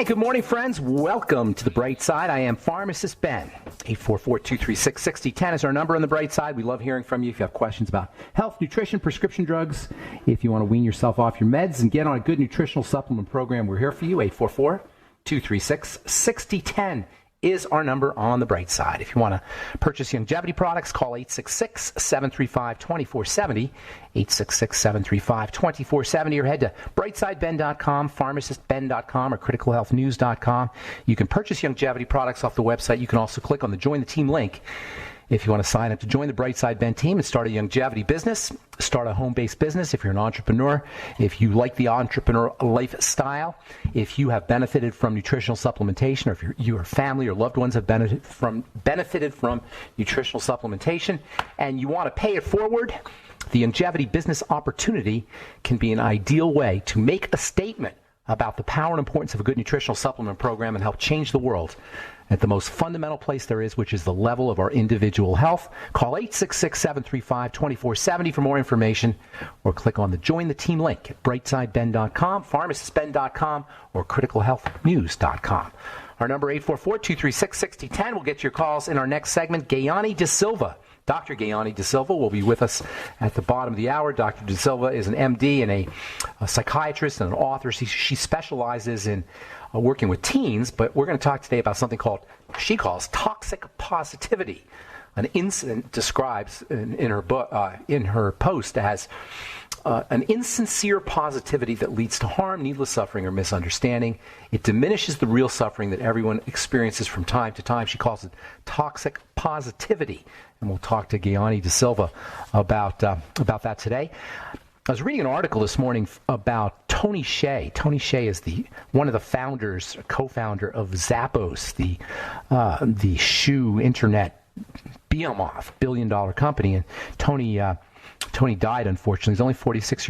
Hi, good morning, friends. Welcome to the Bright Side. I am Pharmacist Ben. 844-236-6010 is our number on the Bright Side. We love hearing from you if you have questions about health, nutrition, prescription drugs. If you want to wean yourself off your meds and get on a good nutritional supplement program, we're here for you. 844-236-6010 is our number on the Bright Side. If you want to purchase longevity products, call 866-735-2470, 866-735-2470, or head to brightsideben.com, pharmacistben.com, or criticalhealthnews.com. You can purchase longevity products off the website. You can also click on the Join the Team link if you want to sign up to join the Bright Side Ben team and start a longevity business, start a home-based business if you're an entrepreneur, if you like the entrepreneur lifestyle, if you have benefited from nutritional supplementation, or if your family or loved ones have benefited from nutritional supplementation, and you want to pay it forward, the longevity business opportunity can be an ideal way to make a statement about the power and importance of a good nutritional supplement program and help change the world at the most fundamental place there is, which is the level of our individual health. Call 866-735-2470 for more information, or click on the Join the Team link at brightsideben.com, pharmacistben.com, or criticalhealthnews.com. Our number 844-236-6010. We'll get to your calls in our next segment. Gayani De Silva. Dr. Gayani De Silva will be with us at the bottom of the hour. Dr. De Silva is an MD and a psychiatrist and an author. She specializes in working with teens, but we're going to talk today about something she calls toxic positivity. An incident describes in her book, in her post, as an insincere positivity that leads to harm, needless suffering, or misunderstanding. It diminishes the real suffering that everyone experiences from time to time. She calls it toxic positivity. And we'll talk to Gayani De Silva about that today. I was reading an article this morning about Tony Hsieh. Tony Hsieh is one of the founders, co-founder of Zappos, the shoe internet behemoth, billion-dollar company. And Tony died, unfortunately. He's only 46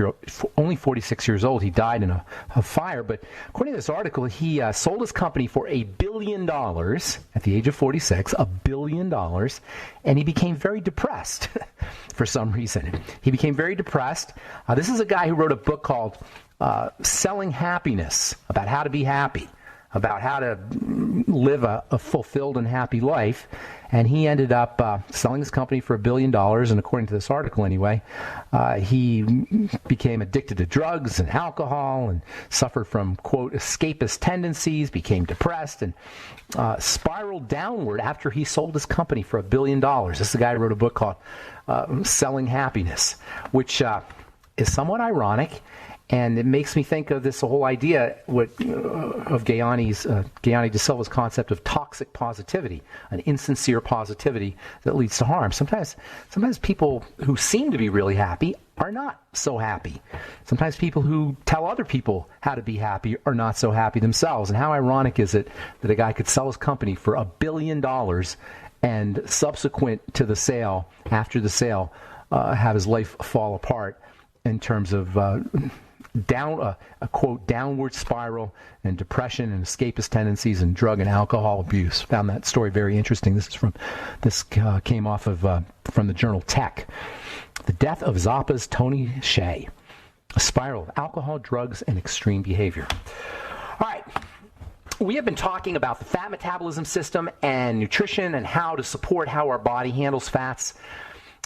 years old. He died in a fire. But according to this article, he sold his company for $1 billion at the age of 46, $1 billion, and he became very depressed for some reason. He became very depressed. This is a guy who wrote a book called Selling Happiness, about how to be happy, about how to live a fulfilled and happy life. And he ended up selling his company for $1 billion, and according to this article anyway, he became addicted to drugs and alcohol and suffered from, quote, escapist tendencies, became depressed, and spiraled downward after he sold his company for $1 billion. This is the guy who wrote a book called Selling Happiness, which is somewhat ironic. And it makes me think of this whole idea of Gayani De Silva's concept of toxic positivity, an insincere positivity that leads to harm. Sometimes people who seem to be really happy are not so happy. Sometimes people who tell other people how to be happy are not so happy themselves. And how ironic is it that a guy could sell his company for $1 billion and subsequent to the sale, after the sale, have his life fall apart in terms of a quote, downward spiral and depression and escapist tendencies and drug and alcohol abuse. Found that story very interesting. This came off of from the journal Tech. The death of Zappos' Tony Hsieh, a spiral of alcohol, drugs, and extreme behavior. All right. We have been talking about the fat metabolism system and nutrition and how to support how our body handles fats.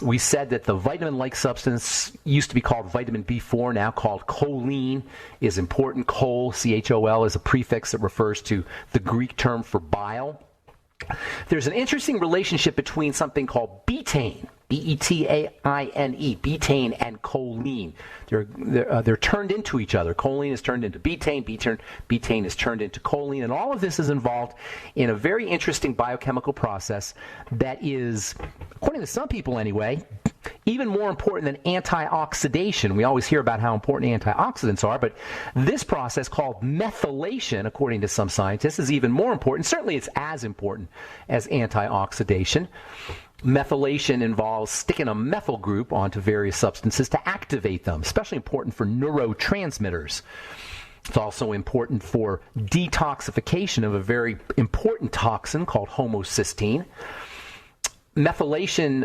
We said that the vitamin-like substance used to be called vitamin B4, now called choline, is important. Chol, C-H-O-L, is a prefix that refers to the Greek term for bile. There's an interesting relationship between something called betaine, B-E-T-A-I-N-E, betaine, and choline. They're turned into each other. Choline is turned into betaine, betaine is turned into choline, and all of this is involved in a very interesting biochemical process that is, according to some people anyway, even more important than antioxidation. We always hear about how important antioxidants are, but this process called methylation, according to some scientists, is even more important. Certainly it's as important as antioxidation. Methylation involves sticking a methyl group onto various substances to activate them, especially important for neurotransmitters. It's also important for detoxification of a very important toxin called homocysteine. Methylation,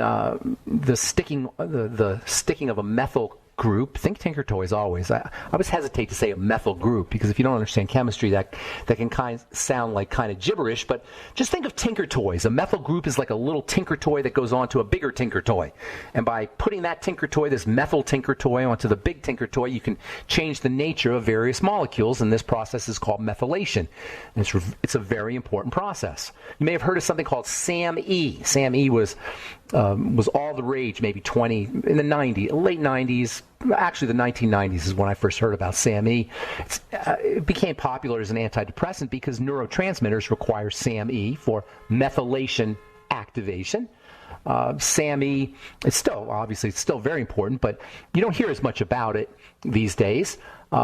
the sticking of a methyl group, think Tinker Toys always. I always hesitate to say a methyl group because if you don't understand chemistry, that can sound like kind of gibberish, but just think of Tinker Toys. A methyl group is like a little Tinker Toy that goes on to a bigger Tinker Toy. And by putting that Tinker Toy, this methyl Tinker Toy, onto the big Tinker Toy, you can change the nature of various molecules, and this process is called methylation. And it's a very important process. You may have heard of something called SAMe. SAMe was all the rage maybe in the late 90s. Actually, the 1990s is when I first heard about SAMe. It became popular as an antidepressant because neurotransmitters require SAMe for methylation activation. SAMe is still very important, but you don't hear as much about it these days.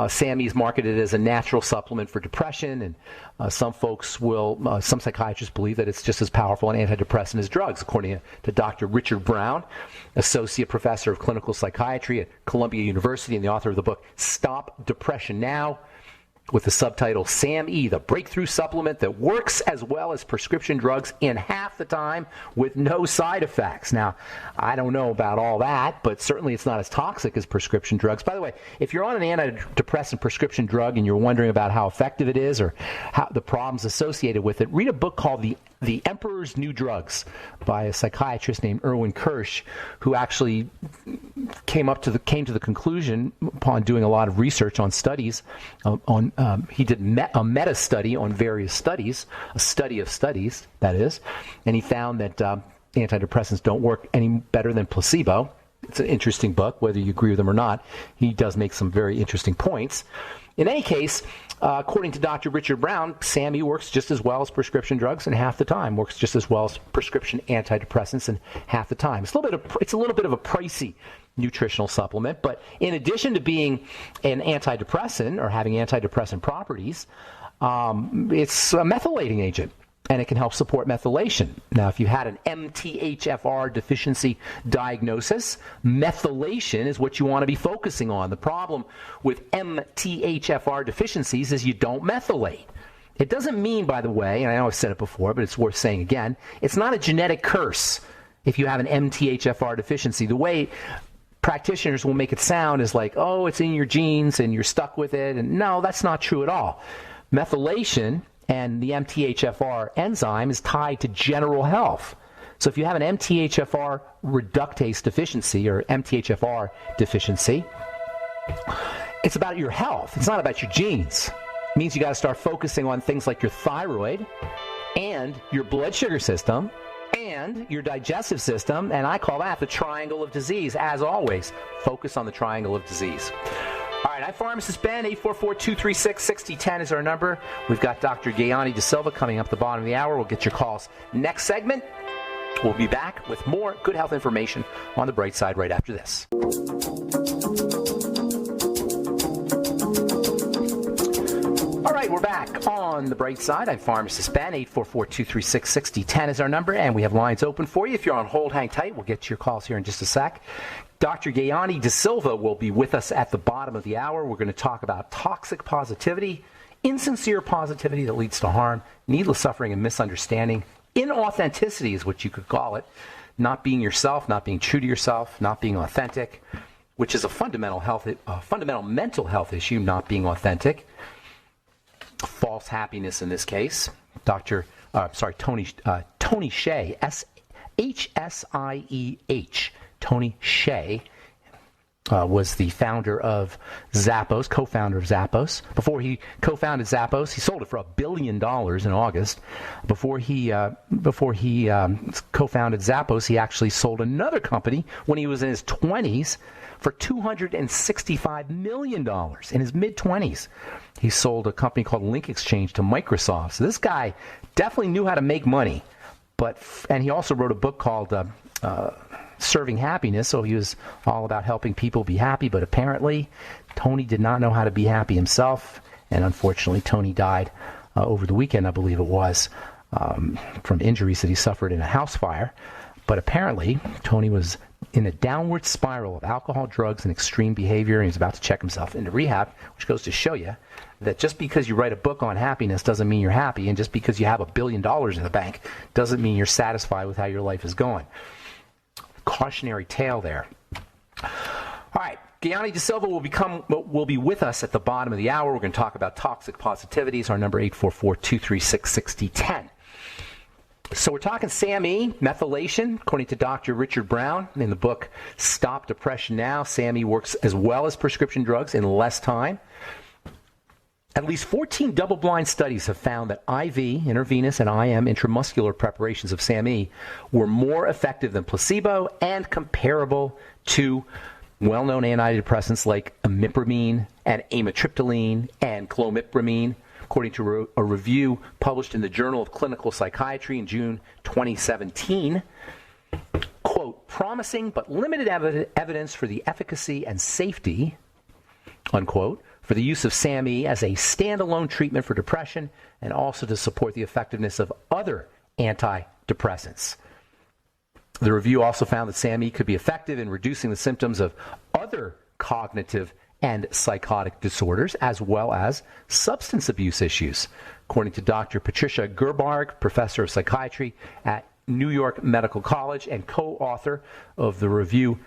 SAMe is marketed as a natural supplement for depression, and some psychiatrists believe that it's just as powerful an antidepressant as drugs, according to Dr. Richard Brown, associate professor of clinical psychiatry at Columbia University and the author of the book Stop Depression Now, with the subtitle SAMe, the breakthrough supplement that works as well as prescription drugs in half the time with no side effects. Now, I don't know about all that, but certainly it's not as toxic as prescription drugs. By the way, if you're on an antidepressant prescription drug and you're wondering about how effective it is or how the problems associated with it, read a book called The Emperor's New Drugs by a psychiatrist named Erwin Kirsch, who actually came to the conclusion upon doing a lot of research on studies. He did a meta study on various studies, a study of studies, that is, and he found that antidepressants don't work any better than placebo. It's an interesting book, whether you agree with him or not. He does make some very interesting points. In any case, according to Dr. Richard Brown, SAMe works just as well as prescription drugs in half the time, works just as well as prescription antidepressants in half the time. It's a little bit of a pricey nutritional supplement, but in addition to being an antidepressant or having antidepressant properties, it's a methylating agent, and it can help support methylation. Now, if you had an MTHFR deficiency diagnosis, methylation is what you want to be focusing on. The problem with MTHFR deficiencies is you don't methylate. It doesn't mean, by the way, and I know I've said it before, but it's worth saying again, it's not a genetic curse if you have an MTHFR deficiency. The way practitioners will make it sound is like, oh, it's in your genes and you're stuck with it. And no, that's not true at all. Methylation and the MTHFR enzyme is tied to general health. So if you have an MTHFR reductase deficiency or MTHFR deficiency, it's about your health. It's not about your genes. It means you got to start focusing on things like your thyroid and your blood sugar system and your digestive system, and I call that the triangle of disease. As always, focus on the triangle of disease. All right, I'm Pharmacist Ben. 844-236-6010 is our number. We've got Dr. Gayani De Silva coming up the bottom of the hour. We'll get your calls next segment. We'll be back with more good health information on the bright side right after this. All right, we're back on the bright side. I'm Pharmacist Ben. 844-236-6010 is our number, and we have lines open for you. If you're on hold, hang tight. We'll get to your calls here in just a sec. Dr. Gayani De Silva will be with us at the bottom of the hour. We're going to talk about toxic positivity, insincere positivity that leads to harm, needless suffering and misunderstanding. Inauthenticity is what you could call it. Not being yourself, not being true to yourself, not being authentic, which is a fundamental mental health issue, not being authentic. False happiness in this case. Tony Hsieh, Hsieh. Tony Hsieh was the founder of Zappos, co-founder of Zappos. Before he co-founded Zappos, he sold it for $1 billion in August. Before he co-founded Zappos, he actually sold another company when he was in his 20s for $265 million in his mid-20s. He sold a company called Link Exchange to Microsoft. So this guy definitely knew how to make money. And he also wrote a book called Serving Happiness, so he was all about helping people be happy, but apparently Tony did not know how to be happy himself, and unfortunately Tony died over the weekend, I believe it was, from injuries that he suffered in a house fire. But apparently Tony was in a downward spiral of alcohol, drugs, and extreme behavior, and he was about to check himself into rehab, which goes to show you that just because you write a book on happiness doesn't mean you're happy, and just because you have $1 billion in the bank doesn't mean you're satisfied with how your life is going. Cautionary tale there. All right, Gianni De Silva will be with us at the bottom of the hour. We're going to talk about toxic positivities. Our number 844-236-6010. So we're talking SAMe, methylation, according to Dr. Richard Brown in the book Stop Depression Now. SAMe works as well as prescription drugs in less time. At least 14 double-blind studies have found that IV, intravenous, and IM, intramuscular preparations of SAMe were more effective than placebo and comparable to well-known antidepressants like imipramine and amitriptyline and clomipramine, according to a review published in the Journal of Clinical Psychiatry in June 2017. Quote, promising but limited evidence for the efficacy and safety, unquote, for the use of SAMe as a standalone treatment for depression and also to support the effectiveness of other antidepressants. The review also found that SAMe could be effective in reducing the symptoms of other cognitive and psychotic disorders, as well as substance abuse issues, according to Dr. Patricia Gerbarg, professor of psychiatry at New York Medical College and co-author of the review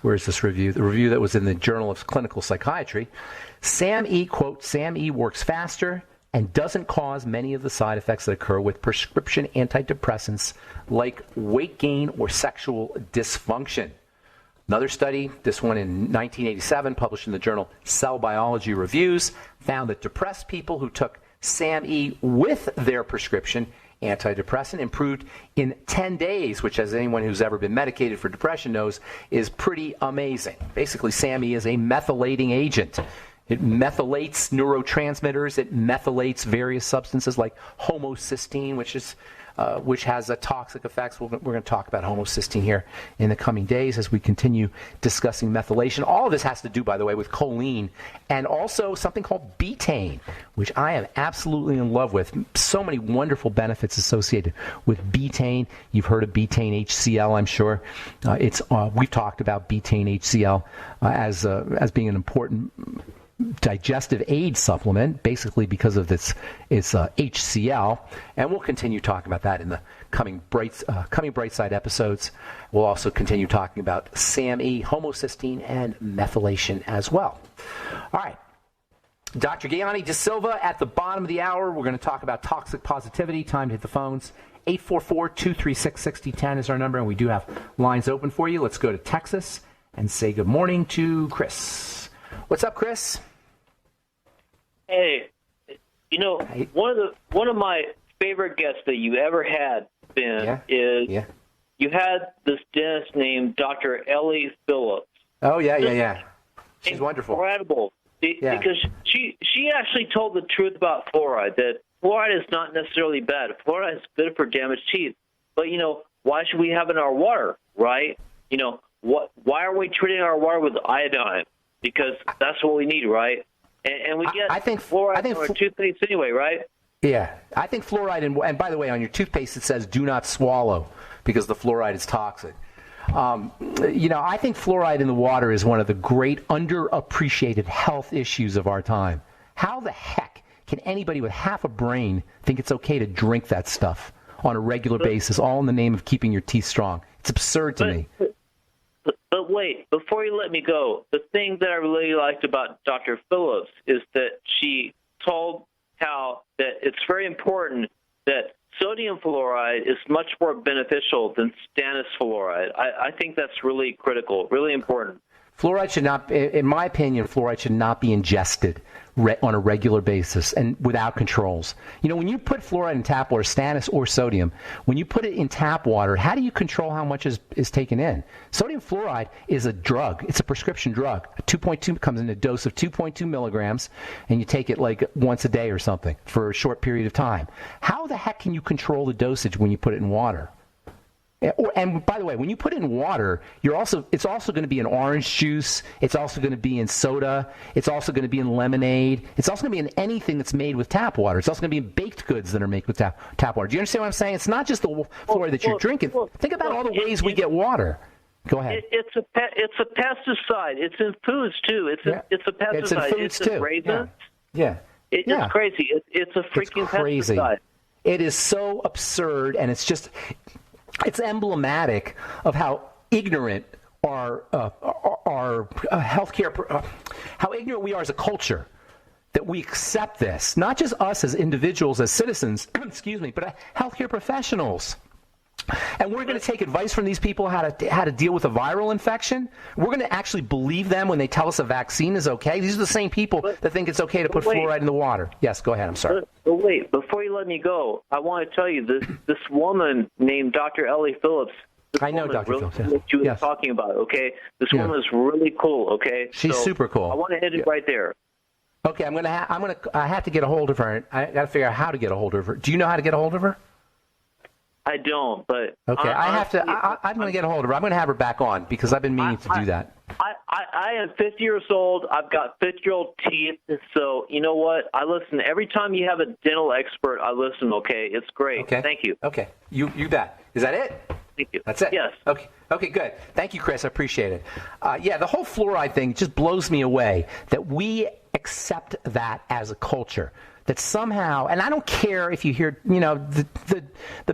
where is this review? The review that was in the Journal of Clinical Psychiatry. SAMe, quote, SAMe works faster and doesn't cause many of the side effects that occur with prescription antidepressants like weight gain or sexual dysfunction. Another study, this one in 1987, published in the journal Cell Biology Reviews, found that depressed people who took SAMe with their prescription antidepressant improved in 10 days, which, as anyone who's ever been medicated for depression knows, is pretty amazing. Basically, SAMe is a methylating agent. It methylates neurotransmitters. It methylates various substances like homocysteine, which has a toxic effects. We're going to talk about homocysteine here in the coming days as we continue discussing methylation. All of this has to do, by the way, with choline and also something called betaine, which I am absolutely in love with. So many wonderful benefits associated with betaine. You've heard of betaine HCl, I'm sure. We've talked about betaine HCl as being an important digestive aid supplement, basically because of its HCl, and we'll continue talking about that in the coming Brightside episodes. We'll also continue talking about SAMe, homocysteine, and methylation as well. All right. Dr. Gianni De Silva at the bottom of the hour. We're going to talk about toxic positivity. Time to hit the phones. 844-236-6010 is our number, and we do have lines open for you. Let's go to Texas and say good morning to Chris. What's up, Chris? Hey, one of my favorite guests that you ever had, Ben, you had this dentist named Dr. Ellie Phillips. Oh, yeah. She's wonderful. Incredible. Because she actually told the truth about fluoride, that fluoride is not necessarily bad. Fluoride is good for damaged teeth. But, why should we have it in our water, right? Why are we treating our water with iodine? Because that's what we need, right? And we get fluoride in our toothpaste anyway, right? Yeah. I think fluoride, and by the way, on your toothpaste it says do not swallow because the fluoride is toxic. I think fluoride in the water is one of the great underappreciated health issues of our time. How the heck can anybody with half a brain think it's okay to drink that stuff on a regular basis, all in the name of keeping your teeth strong? It's absurd to me. But wait, before you let me go, the thing that I really liked about Dr. Phillips is that she told how that it's very important that sodium fluoride is much more beneficial than stannous fluoride. I think that's really critical, really important. Fluoride should not, in my opinion, fluoride should not be ingested on a regular basis and without controls. When you put fluoride in tap water, stannous or sodium, when you put it in tap water, how do you control how much is taken in? Sodium fluoride is a drug. It's a prescription drug. 2.2 comes in a dose of 2.2 milligrams, and you take it like once a day or something for a short period of time. How the heck can you control the dosage when you put it in water? And by the way, when you put it in water, it's also going to be in orange juice. It's also going to be in soda. It's also going to be in lemonade. It's also going to be in anything that's made with tap water. It's also going to be in baked goods that are made with tap water. Do you understand what I'm saying? It's not just the fluoride that you're drinking. Think about all the ways we get water. Go ahead. It's a pesticide. It's in foods too. It's a pesticide. It's in foods too. Raisins. Yeah. It's crazy. It's a freaking pesticide. It is so absurd, and it's just. it's emblematic of how ignorant our healthcare, how ignorant we are as a culture, that we accept this, not just us as individuals, as citizens, excuse me, but healthcare professionals. And we're going to take advice from these people how to deal with a viral infection. We're going to actually believe them when they tell us a vaccine is okay. These are the same people that think it's okay to put fluoride in the water. Yes, go ahead. I'm sorry. But wait, before you let me go, I want to tell you this woman named Dr. Ellie Phillips. I know Dr. Really Phillips. what you were talking about. Okay, this woman is really cool. Okay, she's super cool. I want to hit it right there. Okay, I have to get a hold of her. I got to figure out how to get a hold of her. Do you know how to get a hold of her? I don't, but okay, I'm going to get a hold of her. I'm going to have her back on because I've been meaning to do that. I am 50 years old. I've got 50-year-old teeth, so you know what? I listen every time you have a dental expert. I listen. Okay, it's great. Okay. Thank you. Okay, you bet. Is that it? Thank you. That's it? Yes. Okay, good. Thank you, Chris. I appreciate it. The whole fluoride thing just blows me away that we accept that as a culture. That somehow, and I don't care if you hear, the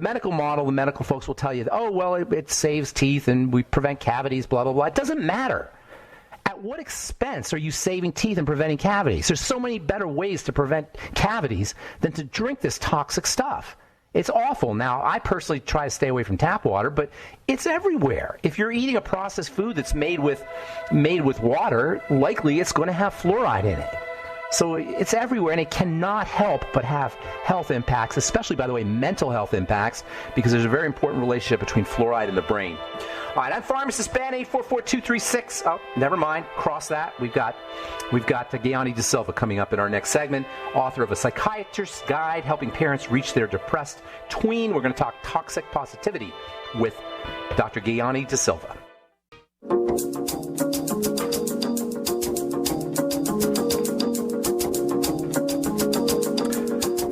medical model, the medical folks will tell you, oh, well, it saves teeth and we prevent cavities, blah, blah, blah. It doesn't matter. At what expense are you saving teeth and preventing cavities? There's so many better ways to prevent cavities than to drink this toxic stuff. It's awful. Now, I personally try to stay away from tap water, but it's everywhere. If you're eating a processed food that's made with water, likely it's going to have fluoride in it. So it's everywhere, and it cannot help but have health impacts, especially, by the way, mental health impacts, because there's a very important relationship between fluoride and the brain. All right, I'm Pharmacist Ben, 844-236. Oh, never mind. Cross that. We've got Gayani De Silva coming up in our next segment, author of A Psychiatrist's Guide, Helping Parents Reach Their Depressed Tween. We're going to talk toxic positivity with Dr. Gayani De Silva.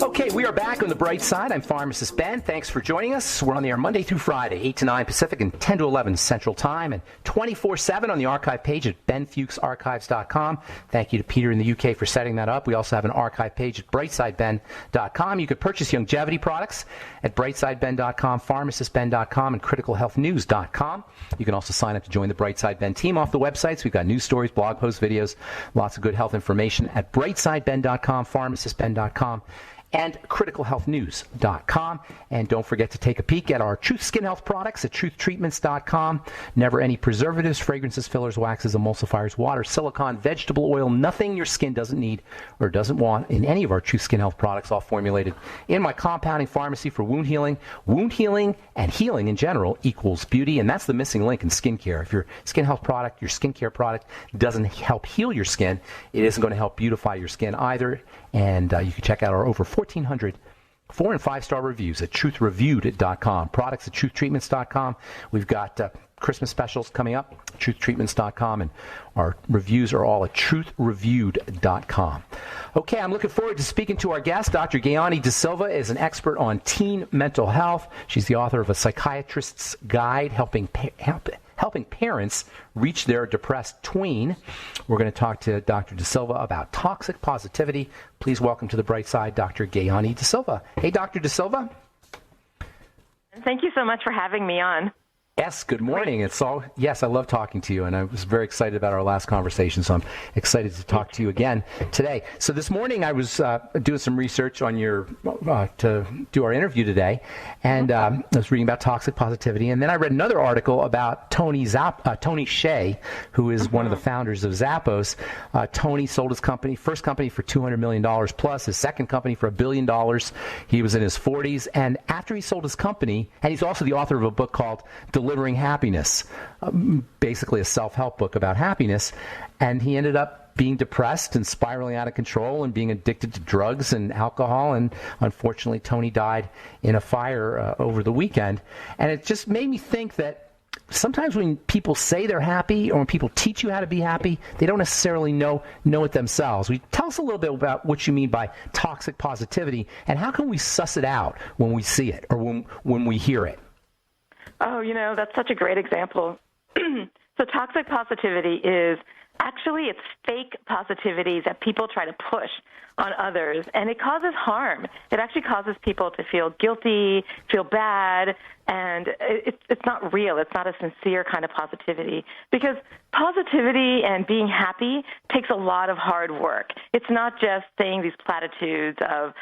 Okay, we are back on the bright side. I'm Pharmacist Ben. Thanks for joining us. We're on the air Monday through Friday, 8 to 9 Pacific and 10 to 11 Central Time, and 24/7 on the archive page at benfuchsarchives.com. Thank you to Peter in the UK for setting that up. We also have an archive page at brightsideben.com. You could purchase longevity products at brightsideben.com, pharmacistben.com, and criticalhealthnews.com. You can also sign up to join the Brightside Ben team off the websites. We've got news stories, blog posts, videos, lots of good health information at brightsideben.com, pharmacistben.com, and criticalhealthnews.com. And don't forget to take a peek at our Truth Skin Health products at truthtreatments.com. Never any preservatives, fragrances, fillers, waxes, emulsifiers, water, silicone, vegetable oil, nothing your skin doesn't need or doesn't want in any of our Truth Skin Health products, all formulated in my compounding pharmacy for wound healing. Wound healing and healing in general equals beauty, and that's the missing link in skincare. If your skin health product, your skincare product doesn't help heal your skin, it isn't going to help beautify your skin either. And you can check out our over 1,400 4- and 5-star reviews at truthreviewed.com. Products at truthtreatments.com. We've got Christmas specials coming up, truthtreatments.com, and our reviews are all at truthreviewed.com. Okay, I'm looking forward to speaking to our guest. Dr. Gayani De Silva is an expert on teen mental health. She's the author of A Psychiatrist's Guide, helping parents reach their depressed tween. We're going to talk to Dr. De Silva about toxic positivity. Please welcome to the bright side, Dr. Gayani De Silva. Hey, Dr. De Silva. Thank you so much for having me on. Yes, good morning. Yes, I love talking to you, and I was very excited about our last conversation, so I'm excited to talk to you again today. So this morning I was doing some research on to do our interview today, and I was reading about toxic positivity, and then I read another article about Tony Hsieh, who is one of the founders of Zappos. Tony sold his first company for $200 million plus, his second company for $1 billion. He was in his 40s, and after he sold his company, and he's also the author of a book called Delivering Happiness, basically a self-help book about happiness, and he ended up being depressed and spiraling out of control and being addicted to drugs and alcohol, and unfortunately Tony died in a fire over the weekend. And it just made me think that sometimes when people say they're happy or when people teach you how to be happy, they don't necessarily know it themselves. Tell us a little bit about what you mean by toxic positivity, and how can we suss it out when we see it or when we hear it? Oh, that's such a great example. So toxic positivity is Actually, it's fake positivity that people try to push on others, and it causes harm. It actually causes people to feel guilty, feel bad, and it's not real. It's not a sincere kind of positivity, because positivity and being happy takes a lot of hard work. It's not just saying these platitudes of,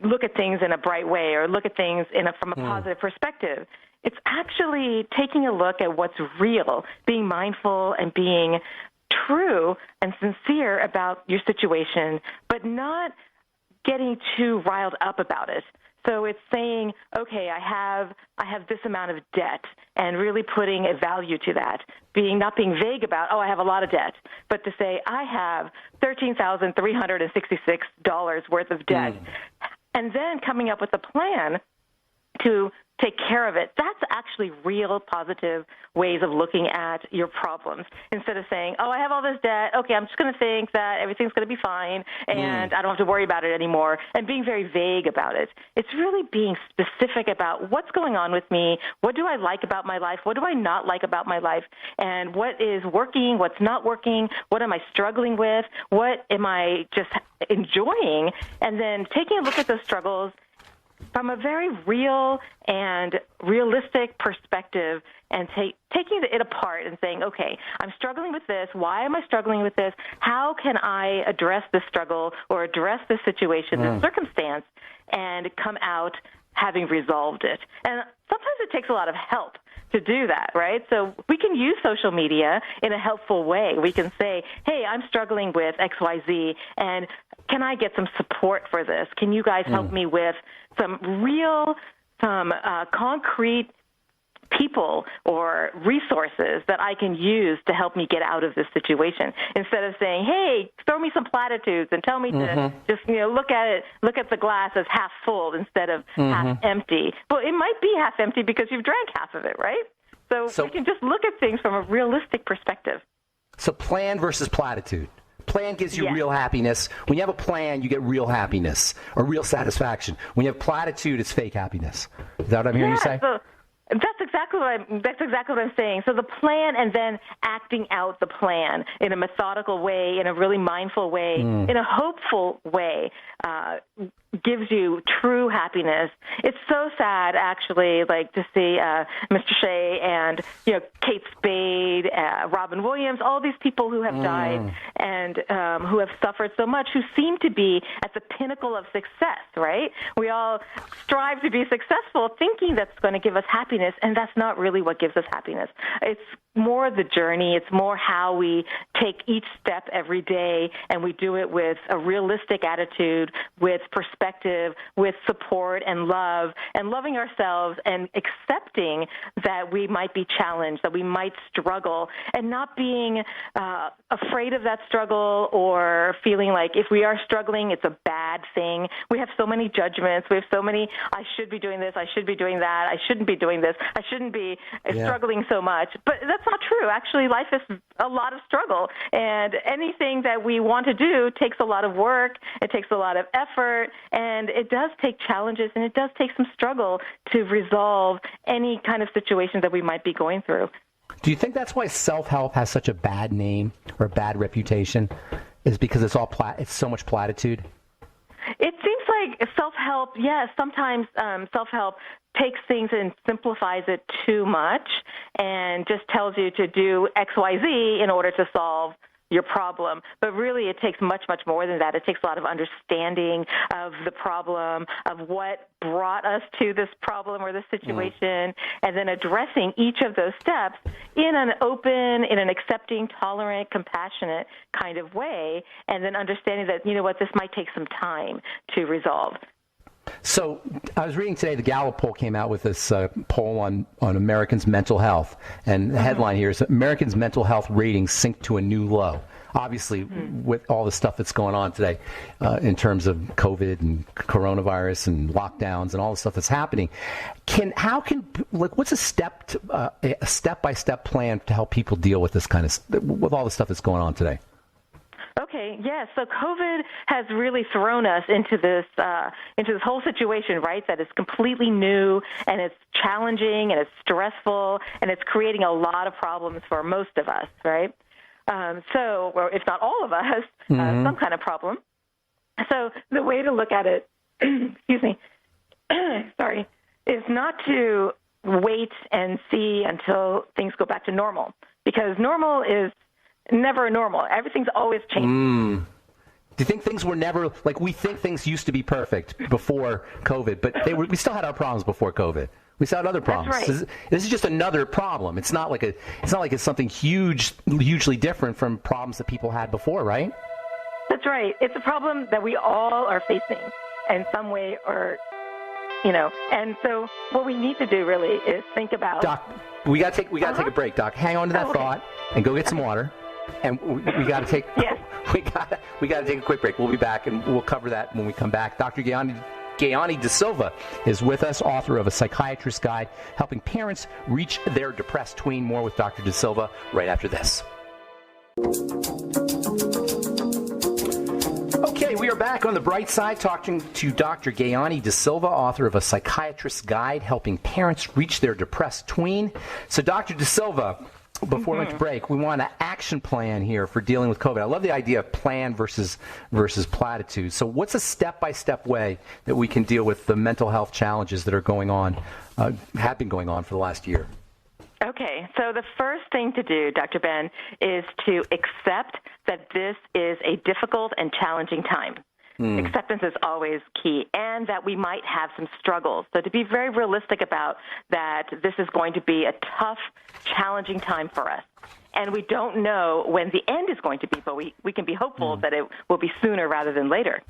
look at things in a bright way or look at things from a positive perspective. It's actually taking a look at what's real, being mindful and being true and sincere about your situation, but not getting too riled up about it. So it's saying, okay, I have this amount of debt, and really putting a value to that, not being vague about, I have a lot of debt, but to say, I have $13,366 worth of debt, and then coming up with a plan to take care of it. That's actually real positive ways of looking at your problems, instead of saying, I have all this debt. Okay, I'm just going to think that everything's going to be fine and I don't have to worry about it anymore, and being very vague about it. It's really being specific about what's going on with me, what do I like about my life, what do I not like about my life, and what is working, what's not working, what am I struggling with, what am I just enjoying, and then taking a look at those struggles from a very real and realistic perspective, and taking it apart and saying, okay, I'm struggling with this. Why am I struggling with this? How can I address this struggle or address this situation, this circumstance, and come out having resolved it? And sometimes it takes a lot of help to do that, right? So we can use social media in a helpful way. We can say, hey, I'm struggling with XYZ, and can I get some support for this? Can you guys help me with some concrete people or resources that I can use to help me get out of this situation, instead of saying, hey, throw me some platitudes and tell me to just, look at the glass as half full instead of half empty. Well, it might be half empty because you've drank half of it, right? So we can just look at things from a realistic perspective. So plan versus platitude. Plan gives you real happiness. When you have a plan, you get real happiness or real satisfaction. When you have platitude, it's fake happiness. Is that what I'm hearing you say? So that's exactly what I'm saying. So the plan, and then acting out the plan in a methodical way, in a really mindful way, in a hopeful way, gives you true happiness. It's so sad, actually, to see Mr. Shea and Kate Spade, Robin Williams, all these people who have died and who have suffered so much, who seem to be at the pinnacle of success. Right? We all strive to be successful, thinking that's going to give us happiness, and that's not really what gives us happiness. It's more the journey. It's more how we take each step every day, and we do it with a realistic attitude, with perspective, with support and love, and loving ourselves and accepting that we might be challenged, that we might struggle, and not being afraid of that struggle or feeling like if we are struggling, it's a bad thing. We have so many judgments. We have so many, I should be doing this, I should be doing that, I shouldn't be doing this, I shouldn't be struggling so much. But that's not true. Actually, life is a lot of struggle, and anything that we want to do takes a lot of work, it takes a lot of effort, and it does take challenges, and it does take some struggle to resolve any kind of situation that we might be going through. Do you think that's why self-help has such a bad name or a bad reputation? Is because it's it's so much platitude? It seems like self-help, yes, sometimes self-help takes things and simplifies it too much and just tells you to do X, Y, Z in order to solve your problem. But really, it takes much, much more than that. It takes a lot of understanding of the problem, of what brought us to this problem or this situation, and then addressing each of those steps in an open, in an accepting, tolerant, compassionate kind of way, and then understanding that, this might take some time to resolve. So I was reading today, the Gallup poll came out with this poll on Americans' mental health. And the headline here is Americans' mental health ratings sink to a new low. Obviously, with all the stuff that's going on today in terms of COVID and coronavirus and lockdowns and all the stuff that's happening, what's a step-by-step plan to help people deal with this with all the stuff that's going on today? Okay, yes. So COVID has really thrown us into this whole situation, right? That is completely new, and it's challenging, and it's stressful, and it's creating a lot of problems for most of us, right? Or if not all of us, some kind of problem. So the way to look at it, excuse me, sorry, is not to wait and see until things go back to normal, because normal is never normal. Everything's always changing. Do you think things were never, like we think things used to be perfect before COVID, but we still had our problems before COVID. We still had other problems. That's right. This is just another problem. It's not like it's something hugely different from problems that people had before, right? That's right. It's a problem that we all are facing in some way or, and so what we need to do really is think about. Doc, we got to take a break, Doc. Hang on to that thought and go get some water. And we got to take we got to take a quick break. We'll be back and we'll cover that when we come back. Dr. Gayani De Silva is with us, author of A Psychiatrist's Guide, helping parents reach their depressed tween. More with Dr. De Silva right after this. Okay, we are back on the bright side talking to Dr. Gayani De Silva, author of A Psychiatrist's Guide, helping parents reach their depressed tween. So, Dr. De Silva, before we went to break, we want an action plan here for dealing with COVID. I love the idea of plan versus platitudes. So what's a step-by-step way that we can deal with the mental health challenges that are going on, have been going on for the last year? Okay, so the first thing to do, Dr. Ben, is to accept that this is a difficult and challenging time. Acceptance is always key, and that we might have some struggles. So to be very realistic about that, this is going to be a tough, challenging time for us. And we don't know when the end is going to be, but we can be hopeful that it will be sooner rather than later.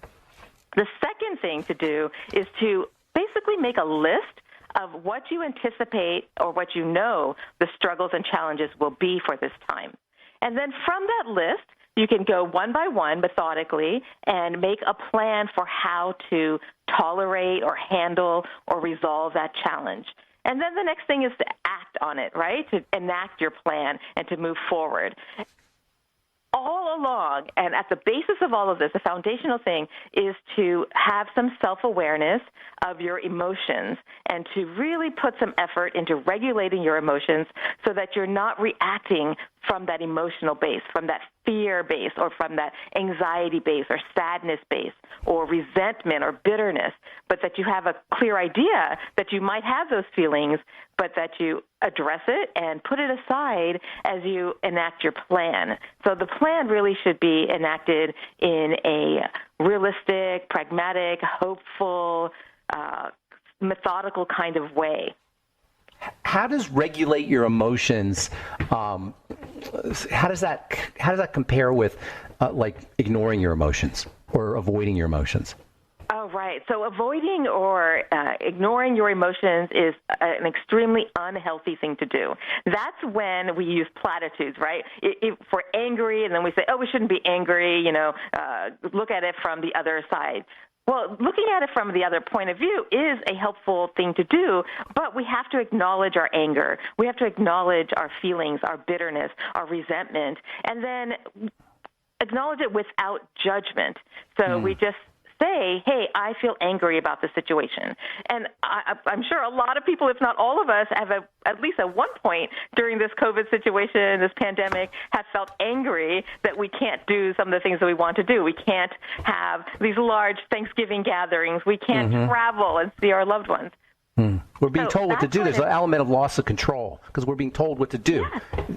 The second thing to do is to basically make a list of what you anticipate or what you know the struggles and challenges will be for this time. And then from that list, you can go one by one methodically and make a plan for how to tolerate or handle or resolve that challenge. And then the next thing is to act on it, right? To enact your plan and to move forward. All along, and at the basis of all of this, the foundational thing is to have some self-awareness of your emotions and to really put some effort into regulating your emotions so that you're not reacting from that emotional base, from that fear base, or from that anxiety base, or sadness base, or resentment, or bitterness, but that you have a clear idea that you might have those feelings, but that you address it and put it aside as you enact your plan. So the plan really should be enacted in a realistic, pragmatic, hopeful, methodical kind of way. How does regulate your emotions? How does that compare with like ignoring your emotions or avoiding your emotions? Oh, right. So avoiding or ignoring your emotions is an extremely unhealthy thing to do. That's when we use platitudes, right? If we're angry and then we say, oh, we shouldn't be angry, look at it from the other side. Well, looking at it from the other point of view is a helpful thing to do, but we have to acknowledge our anger. We have to acknowledge our feelings, our bitterness, our resentment, and then acknowledge it without judgment. So we just say, hey, I feel angry about the situation. And I'm sure a lot of people, if not all of us, have at least at one point during this COVID situation, this pandemic, have felt angry that we can't do some of the things that we want to do. We can't have these large Thanksgiving gatherings. We can't travel and see our loved ones. We're being told what to do. There's an element of loss of control because we're being told what to do.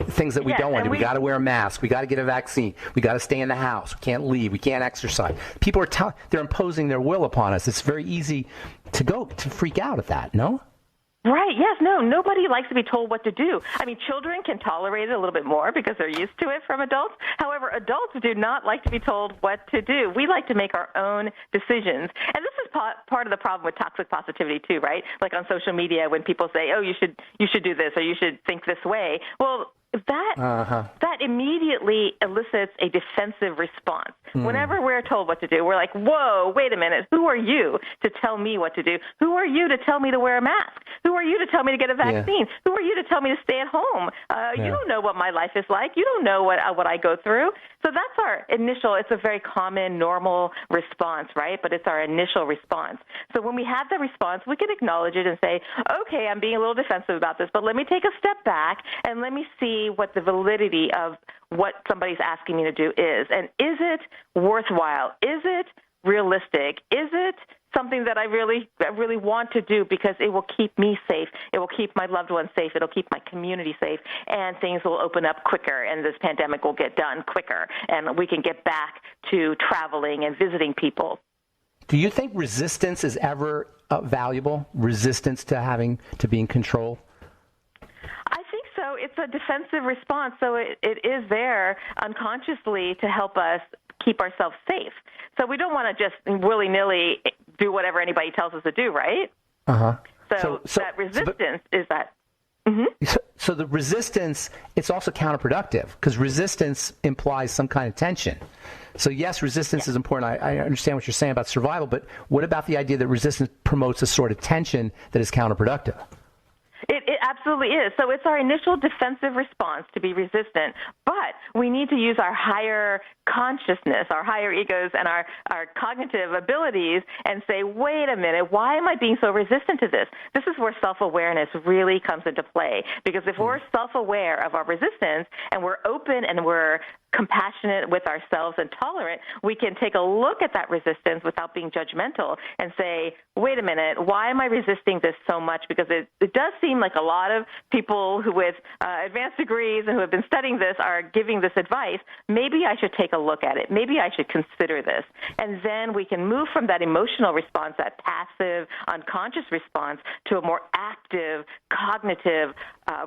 Things that we don't want to do. We got to wear a mask. We got to get a vaccine. We got to stay in the house. We can't leave. We can't exercise. People are they're imposing their will upon us. It's very easy to freak out at that, no? Right. Yes. No, nobody likes to be told what to do. I mean, children can tolerate it a little bit more because they're used to it from adults. However, adults do not like to be told what to do. We like to make our own decisions. And this is part of the problem with toxic positivity too, right? Like on social media when people say, oh, you should do this or you should think this way. Well, that immediately elicits a defensive response. Whenever we're told what to do, we're like, whoa, wait a minute. Who are you to tell me what to do? Who are you to tell me to wear a mask? Who are you to tell me to get a vaccine? Who are you to tell me to stay at home? You don't know what my life is like. You don't know what I go through. So that's our initial, it's a very common, normal response, right? But it's our initial response. So when we have the response, we can acknowledge it and say, okay, I'm being a little defensive about this, but let me take a step back and let me see see what the validity of what somebody's asking me to do is. And is it worthwhile? Is it realistic? Is it something that I really want to do because it will keep me safe, it will keep my loved ones safe, it'll keep my community safe, and things will open up quicker, and this pandemic will get done quicker, and we can get back to traveling and visiting people. Do you think resistance is ever valuable? Resistance to being controlled? I think so. It's a defensive response, so it is there unconsciously to help us keep ourselves safe. So we don't want to just willy-nilly do whatever anybody tells us to do, right? Uh-huh. So that resistance is that. Mm-hmm. So the resistance, it's also counterproductive because resistance implies some kind of tension. So yes, resistance is important. I understand what you're saying about survival, but what about the idea that resistance promotes a sort of tension that is counterproductive? It absolutely is. So it's our initial defensive response to be resistant, but we need to use our higher consciousness, our higher egos, and our cognitive abilities and say, wait a minute, why am I being so resistant to this? This is where self-awareness really comes into play, because if we're self-aware of our resistance and we're open and we're compassionate with ourselves and tolerant, we can take a look at that resistance without being judgmental and say, wait a minute, why am I resisting this so much? Because it does seem like a lot of people who with advanced degrees and who have been studying this are giving this advice. Maybe I should take a look at it. Maybe I should consider this. And then we can move from that emotional response, that passive, unconscious response, to a more active, cognitive,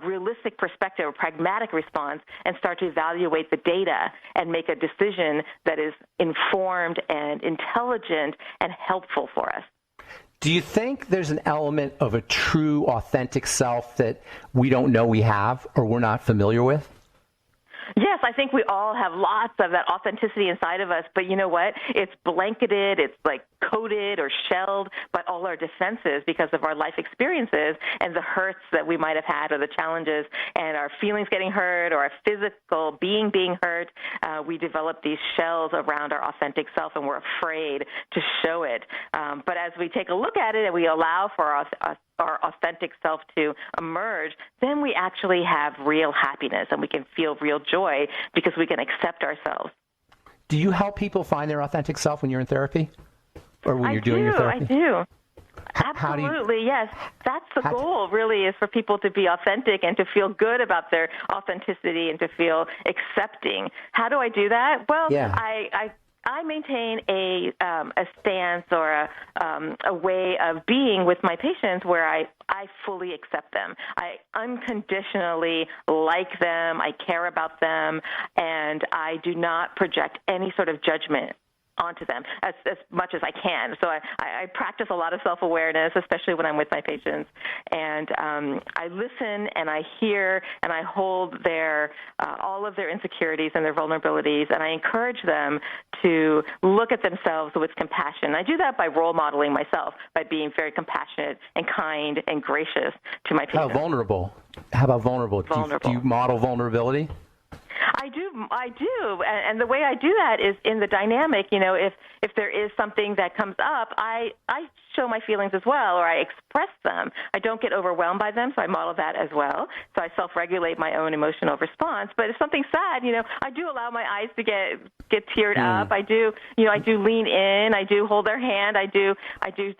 realistic perspective, a pragmatic response, and start to evaluate the data and make a decision that is informed and intelligent and helpful for us. Do you think there's an element of a true, authentic self that we don't know we have or we're not familiar with? Yes, I think we all have lots of that authenticity inside of us, but you know what? It's blanketed, it's like coated or shelled by all our defenses because of our life experiences and the hurts that we might have had or the challenges and our feelings getting hurt or our physical being hurt. We develop these shells around our authentic self and we're afraid to show it. But as we take a look at it and we allow for our authentic self to emerge, then we actually have real happiness and we can feel real joy because we can accept ourselves. Do you help people find their authentic self when you're in therapy? Or when you're doing your therapy? I do. Absolutely, yes. That's the goal, really, is for people to be authentic and to feel good about their authenticity and to feel accepting. How do I do that? Well, yeah. I maintain a stance or a way of being with my patients where I fully accept them. I unconditionally like them, I care about them, and I do not project any sort of judgment onto them as much as I can. So I practice a lot of self-awareness, especially when I'm with my patients. And I listen and I hear and I hold all of their insecurities and their vulnerabilities, and I encourage them to look at themselves with compassion. I do that by role modeling myself, by being very compassionate and kind and gracious to my patients. How about vulnerable? Do you model vulnerability? I do. And the way I do that is in the dynamic, if there is something that comes up, I show my feelings as well, or I express them. I don't get overwhelmed by them, so I model that as well. So I self-regulate my own emotional response. But if something's sad, I do allow my eyes to get teared up. I do lean in. I do hold their hand. I do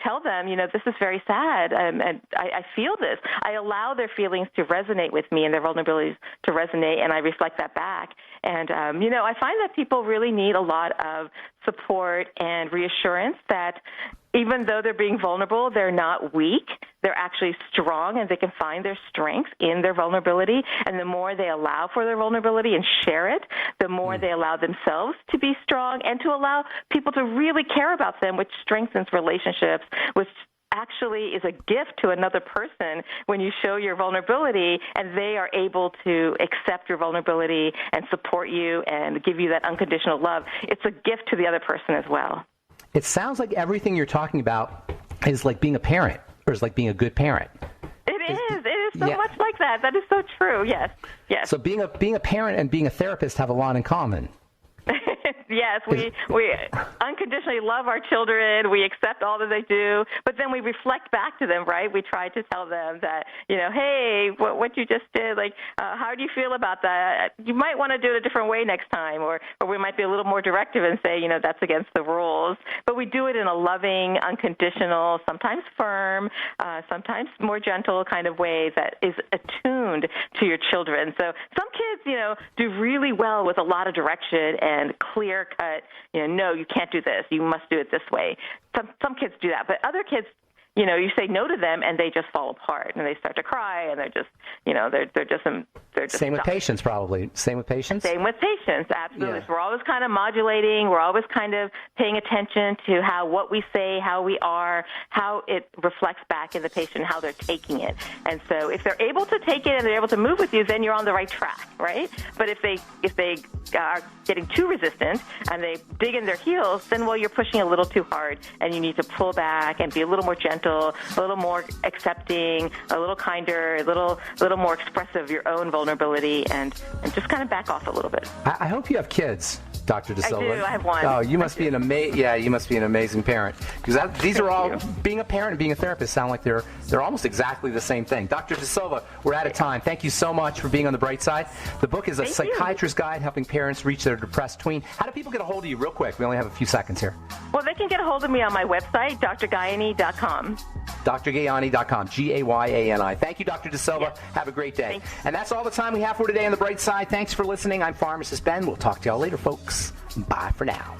tell them, this is very sad, and I feel this. I allow their feelings to resonate with me and their vulnerabilities to resonate, and I reflect that back. And, I find that people really need a lot of support and reassurance that even though they're being vulnerable, they're not weak. They're actually strong, and they can find their strength in their vulnerability. And the more they allow for their vulnerability and share it, the more they allow themselves to be strong and to allow people to really care about them, which strengthens relationships, which actually is a gift to another person when you show your vulnerability and they are able to accept your vulnerability and support you and give you that unconditional love. It's a gift to the other person as well. It sounds like everything you're talking about is like being a parent, or is like being a good parent. It is so much like that. That is so true. Yes. So being a parent and being a therapist have a lot in common. Yes, we unconditionally love our children. We accept all that they do, but then we reflect back to them, right? We try to tell them that, hey, what you just did, how do you feel about that? You might want to do it a different way next time, or we might be a little more directive and say, that's against the rules. But we do it in a loving, unconditional, sometimes firm, sometimes more gentle kind of way that is attuned to your children. So some kids, do really well with a lot of direction and clear cut, no, you can't do this. You must do it this way. Some kids do that, but other kids, you say no to them and they just fall apart and they start to cry and they're just, they're just same with patience, probably. Same with patience? Same with patience, absolutely. Yeah. So we're always kind of modulating. We're always kind of paying attention to what we say, how we are, how it reflects back in the patient, how they're taking it. And so if they're able to take it and they're able to move with you, then you're on the right track, right? But if they are getting too resistant and they dig in their heels, then, you're pushing a little too hard and you need to pull back and be a little more gentle, a little more accepting, a little kinder, a little more expressive of your own vulnerability, and just kind of back off a little bit. I hope you have kids, Dr. DeSilva. I do. I have one. Oh, you must be you must be an amazing parent, because these are all, being a parent and being a therapist sound like they're almost exactly the same thing. Dr. DeSilva, we're out of time. Thank you so much for being on the bright side. The book is A Psychiatrist's Guide Helping Parents Reach Their Depressed Tween. How do people get a hold of you real quick? We only have a few seconds here. Well, they can get a hold of me on my website, drgayani.com. drgayani.com, G-A-Y-A-N-I. Thank you, Dr. DeSilva. Yes. Have a great day. Thanks. And that's all the time we have for today on the bright side. Thanks for listening. I'm Pharmacist Ben. We'll talk to y'all later, folks. Bye for now.